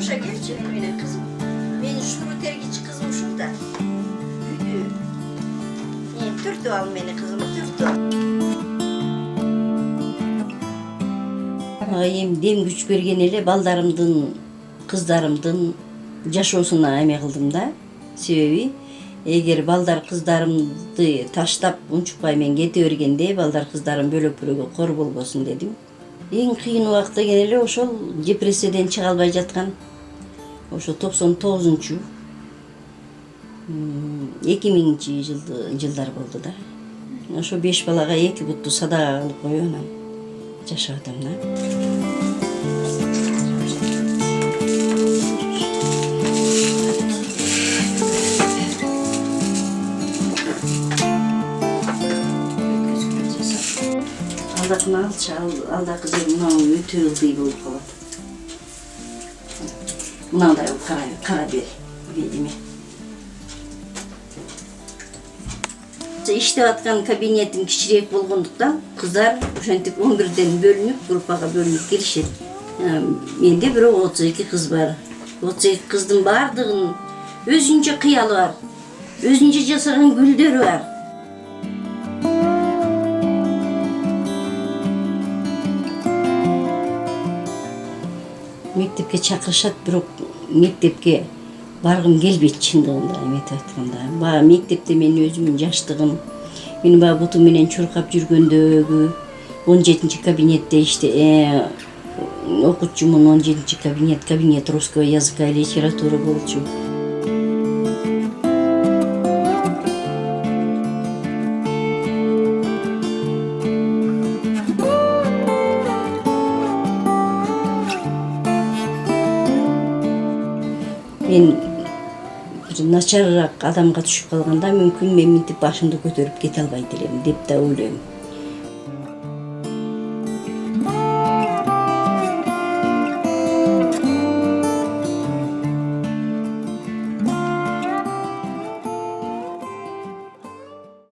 Uşa gelçi benim kızım. Benim şunu tergiç kızım şurada. Büyüdü. Türtü al beni kızım, türtü. Ayım dem güç bergen ele baldarımdın, kızdarımdın jaşoosuna emek kıldım da. Sebebi eğer baldar kızdarımdı taştap unçukpay men kete bергende baldar kızdarım bölök-bölökө kor bolбосун dedim. Эң кыйын убакта келе ошол депрессиядан чыга албай жаткан. Ошо 99-2000 жылдар болду да. Ошо 5 балага 2 бутту садага кылып коюп анан жашап атам да. Алдакыны алчы, алдакы жер мынау өтө ылдый болуп калат. Мынандай кара бер, видимо. Иштеп аткан кабинетим кичирээк болгондуктан кыздар ошентип 11ден бөлүнүп, группага бөлүнүп келишет. Менде бирок 32 кыз бар. 32 кыздын бардыгынын өзүнчө кыялы бар. Өзүнчө жасаган гүлдөрү бар. Мектепке чакырышат, бирок мектепке баргым келбейт чындыгында эметип айтканда. Баа мектепте мен өзүмдүн жаштыгым, мен баа бутум менен чуркап жүргөндөгү 17 кабинетте окутчумун 17 кабинет русского языка и литературы болчу. Мен начарыраак адамга түшүп калганда мүмкүн мен мынтип башымды көтөрүп кете албайт элем деп да ойлойм.